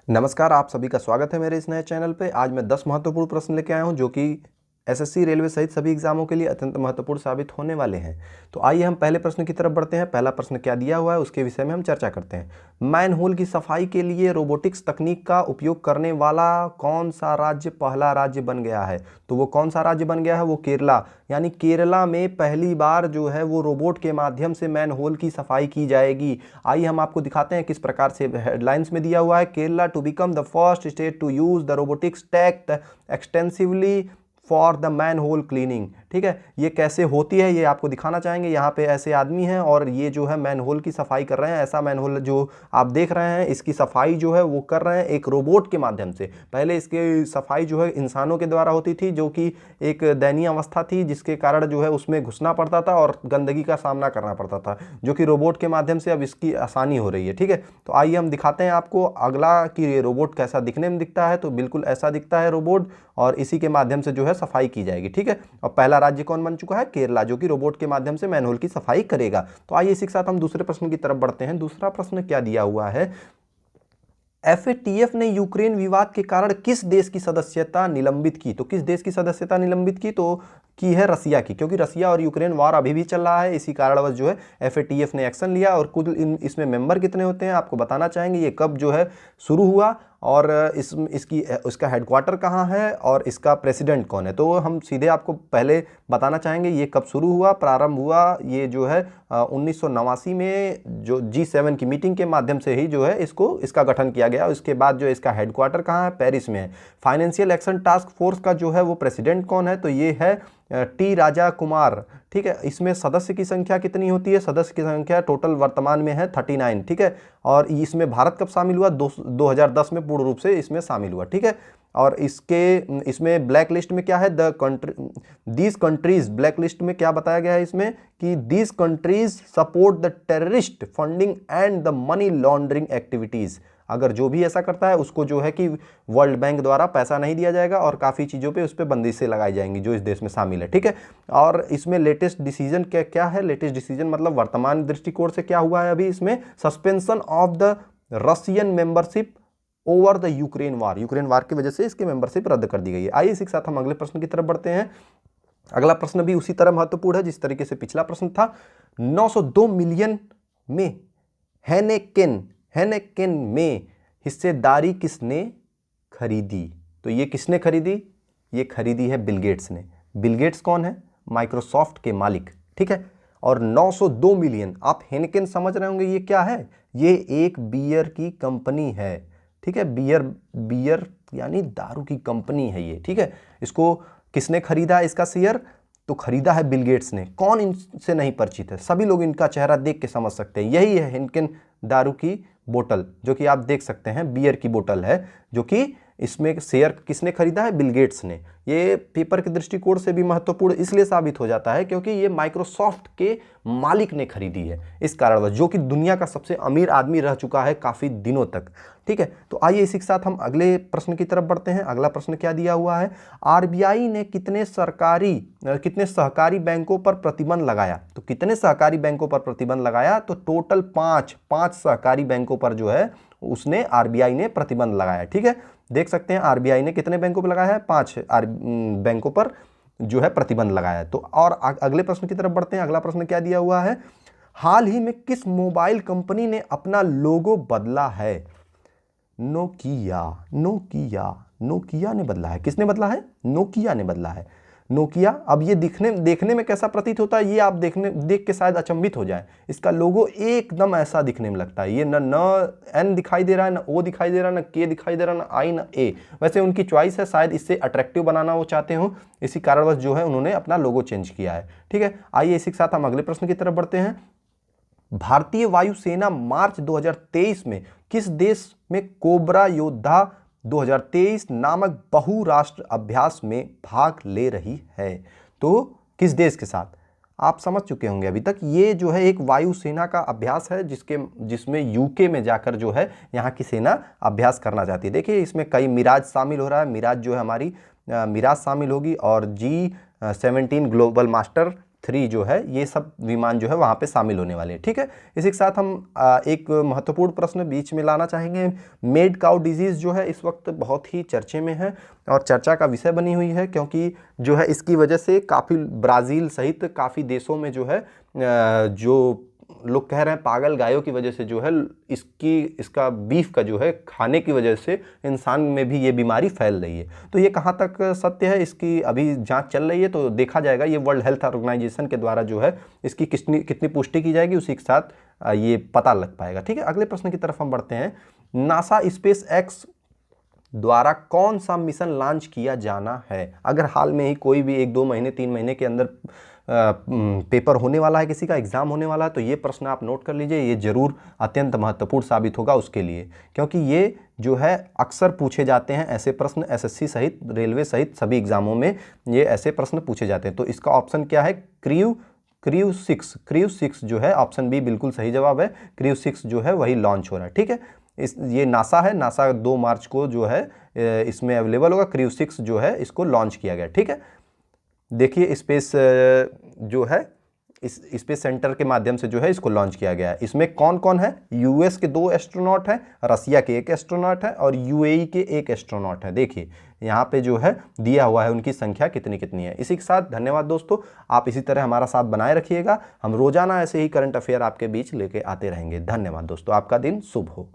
नमस्कार, आप सभी का स्वागत है मेरे इस नए चैनल पे। आज मैं 10 महत्वपूर्ण प्रश्न लेके आया हूं जो कि एसएससी, रेलवे सहित सभी एग्जामों के लिए अत्यंत महत्वपूर्ण साबित होने वाले हैं। तो आइए हम पहले प्रश्न की तरफ बढ़ते हैं। पहला प्रश्न क्या दिया हुआ है उसके विषय में हम चर्चा करते हैं। मैनहोल की सफाई के लिए रोबोटिक्स तकनीक का उपयोग करने वाला कौन सा राज्य पहला राज्य बन गया है? तो वो कौन सा राज्य बन गया है? वो केरला। यानी केरला में पहली बार जो है वो रोबोट के माध्यम से मैनहोल की सफाई की जाएगी। आइए हम आपको दिखाते हैं किस प्रकार से हेडलाइंस में दिया हुआ है। Kerala to become the first state to use the robotics tech extensively for the manhole cleaning. ठीक है, ये कैसे होती है ये आपको दिखाना चाहेंगे। यहाँ पे ऐसे आदमी हैं और ये जो है मैन होल की सफाई कर रहे हैं। ऐसा मैन होल जो आप देख रहे हैं इसकी सफाई जो है वो कर रहे हैं एक रोबोट के माध्यम से। पहले इसकी सफाई जो है इंसानों के द्वारा होती थी, जो कि एक दयनीय अवस्था थी, जिसके कारण जो है उसमें घुसना पड़ता था और गंदगी का सामना करना पड़ता था, जो कि रोबोट के माध्यम से अब इसकी आसानी हो रही है। ठीक है, तो आइए हम दिखाते हैं आपको अगला कि ये रोबोट कैसा दिखने में दिखता है। तो बिल्कुल ऐसा दिखता है रोबोट और इसी के माध्यम से जो है सफाई की जाएगी। ठीक है, और पहला राज्य कौन बन चुका है? केरला, जो कि रोबोट के माध्यम से मैनहोल की सफाई करेगा। तो आइए इसी के साथ हम दूसरे प्रश्न की तरफ बढ़ते हैं। दूसरा प्रश्न क्या दिया हुआ है? एफएटीएफ ने यूक्रेन विवाद के कारण किस देश की सदस्यता निलंबित की? तो किस देश की सदस्यता निलंबित की? तो की है रसिया की, क्योंकि रसिया और यूक्रेन वॉर अभी भी चल रहा है। इसी कारणवश जो है एफएटीएफ ने एक्शन लिया। और कुल इसमें मेंबर कितने होते हैं आपको बताना चाहेंगे। ये कब जो है शुरू हुआ और इसका हेडक्वार्टर कहाँ है और इसका प्रेसिडेंट कौन है? तो हम सीधे आपको पहले बताना चाहेंगे ये कब शुरू हुआ, प्रारंभ हुआ। ये जो है 1989 में जो G7 की मीटिंग के माध्यम से ही जो है इसका गठन किया गया। उसके बाद जो है इसका हेडक्वार्टर कहाँ है? पेरिस में है। फाइनेंशियल एक्शन टास्क फोर्स का जो है वो प्रेसिडेंट कौन है? तो ये है टी राजा कुमार। ठीक है, इसमें सदस्य की संख्या कितनी होती है? सदस्य की संख्या टोटल वर्तमान में है 39। ठीक है, और इसमें भारत कब शामिल हुआ? 2010 में पूर्ण रूप से इसमें शामिल हुआ। ठीक है, और इसमें ब्लैक लिस्ट में क्या है? दीज कंट्रीज, ब्लैक लिस्ट में क्या बताया गया है इसमें कि these countries support the terrorist funding and the money laundering activities. अगर जो भी ऐसा करता है उसको जो है कि वर्ल्ड बैंक द्वारा पैसा नहीं दिया जाएगा और काफ़ी चीज़ों पे उस पर बंदिशें लगाई जाएंगी जो इस देश में शामिल है। ठीक है, और इसमें लेटेस्ट डिसीजन क्या है? लेटेस्ट डिसीजन मतलब वर्तमान दृष्टिकोण से क्या हुआ है अभी इसमें? Suspension of the Russian membership over the Ukraine war. Ukraine वार की वजह से इसकी मेंबरशिप रद्द कर दी गई है। आइए इसी के साथ हम अगले प्रश्न की तरफ बढ़ते हैं। अगला प्रश्न भी उसी तरह महत्वपूर्ण है जिस तरीके से पिछला प्रश्न था। 902 मिलियन में हेनेकेन में हिस्सेदारी किसने खरीदी? तो ये किसने खरीदी? ये खरीदी है बिल गेट्स ने। बिल गेट्स कौन है? माइक्रोसॉफ्ट के मालिक। ठीक है, और 902 मिलियन, आप हेनेकेन समझ रहे होंगे ये क्या है? ये एक बियर की कंपनी है। ठीक है, बियर यानी दारू की कंपनी है ये। ठीक है, इसको किसने खरीदा? इसका शेयर तो खरीदा है बिल गेट्स ने। कौन इनसे नहीं परिचित है? सभी लोग इनका चेहरा देख के समझ सकते हैं। यही है हेनेकेन दारू की बोतल, जो कि आप देख सकते हैं बियर की बोतल है, जो कि इसमें शेयर किसने खरीदा है? बिल गेट्स ने। ये पेपर के दृष्टिकोण से भी महत्वपूर्ण इसलिए साबित हो जाता है क्योंकि ये माइक्रोसॉफ्ट के मालिक ने खरीदी है इस कारणवश, जो कि दुनिया का सबसे अमीर आदमी रह चुका है काफ़ी दिनों तक। ठीक है, तो आइए इसी के साथ हम अगले प्रश्न की तरफ बढ़ते हैं। अगला प्रश्न क्या दिया हुआ है? आरबीआई ने कितने सहकारी बैंकों पर प्रतिबंध लगाया? तो कितने सहकारी बैंकों पर प्रतिबंध लगाया? तो टोटल पांच सहकारी बैंकों पर जो है उसने आरबीआई ने प्रतिबंध लगाया। ठीक है, देख सकते हैं आरबीआई ने कितने बैंकों पर लगाया है? 5 बैंकों पर जो है प्रतिबंध लगाया है। तो और अगले प्रश्न की तरफ बढ़ते हैं। अगला प्रश्न क्या दिया हुआ है? हाल ही में किस मोबाइल कंपनी ने अपना लोगो बदला है? नोकिया ने बदला है। किसने बदला है? नोकिया ने बदला है। नोकिया। अब ये देखने में कैसा प्रतीत होता है ये आप देख के शायद अचंभित हो जाए। इसका लोगो एकदम ऐसा दिखने में लगता है। ये न एन दिखाई दे रहा है, न ओ दिखाई दे रहा है, न के दिखाई दे रहा है, न आई, न ए। वैसे उनकी चॉइस है, शायद इससे अट्रैक्टिव बनाना वो चाहते हो, इसी कारणवश जो है उन्होंने अपना लोगो चेंज किया है। ठीक है, आइए इसी के साथ हम अगले प्रश्न की तरफ बढ़ते हैं। भारतीय वायुसेना मार्च 2023 में किस देश में कोबरा योद्धा 2023 नामक बहुराष्ट्र अभ्यास में भाग ले रही है? तो किस देश के साथ? आप समझ चुके होंगे अभी तक। ये जो है एक वायुसेना का अभ्यास है जिसमें यूके में जाकर जो है यहाँ की सेना अभ्यास करना चाहती है। देखिए इसमें कई मिराज शामिल हो रहा है। मिराज जो है हमारी मिराज शामिल होगी और G-17 ग्लोबल मास्टर 3 जो है ये सब विमान जो है वहाँ पे शामिल होने वाले हैं। ठीक है, इसी के साथ हम एक महत्वपूर्ण प्रश्न बीच में लाना चाहेंगे। मेड काउ डिजीज़ जो है इस वक्त बहुत ही चर्चे में है और चर्चा का विषय बनी हुई है, क्योंकि जो है इसकी वजह से काफ़ी ब्राज़ील सहित काफ़ी देशों में जो है जो लोग कह रहे हैं पागल गायों की वजह से जो है इसका बीफ का जो है खाने की वजह से इंसान में भी ये बीमारी फैल रही है। तो ये कहाँ तक सत्य है, इसकी अभी जांच चल रही है, तो देखा जाएगा। ये वर्ल्ड हेल्थ ऑर्गेनाइजेशन के द्वारा जो है इसकी कितनी पुष्टि की जाएगी, उसी के साथ ये पता लग पाएगा। ठीक है, अगले प्रश्न की तरफ हम बढ़ते हैं। नासा स्पेस एक्स द्वारा कौन सा मिशन लॉन्च किया जाना है? अगर हाल में ही कोई भी 1-2 महीने 3 महीने के अंदर पेपर होने वाला है, किसी का एग्जाम होने वाला है, तो ये प्रश्न आप नोट कर लीजिए। ये जरूर अत्यंत महत्वपूर्ण साबित होगा उसके लिए, क्योंकि ये जो है अक्सर पूछे जाते हैं ऐसे प्रश्न, एसएससी सहित रेलवे सहित सभी एग्जामों में ये ऐसे प्रश्न पूछे जाते हैं। तो इसका ऑप्शन क्या है? क्रू 6 जो है ऑप्शन बी बिल्कुल सही जवाब है। क्रू 6 जो है वही लॉन्च हो रहा है। ठीक है, ये नासा है, नासा 2 मार्च को जो है इसमें अवेलेबल होगा। क्रू 6 जो है इसको लॉन्च किया गया। ठीक है, देखिए स्पेस जो है इस स्पेस सेंटर के माध्यम से जो है इसको लॉन्च किया गया है। इसमें कौन कौन है? यूएस के 2 एस्ट्रोनॉट हैं, रसिया के 1 एस्ट्रोनॉट है और यूएई के 1 एस्ट्रोनॉट है। देखिए यहाँ पे जो है दिया हुआ है उनकी संख्या कितनी कितनी है। इसी के साथ धन्यवाद दोस्तों, आप इसी तरह हमारा साथ बनाए रखिएगा। हम रोजाना ऐसे ही करंट अफेयर आपके बीच लेके आते रहेंगे। धन्यवाद दोस्तों, आपका दिन शुभ हो।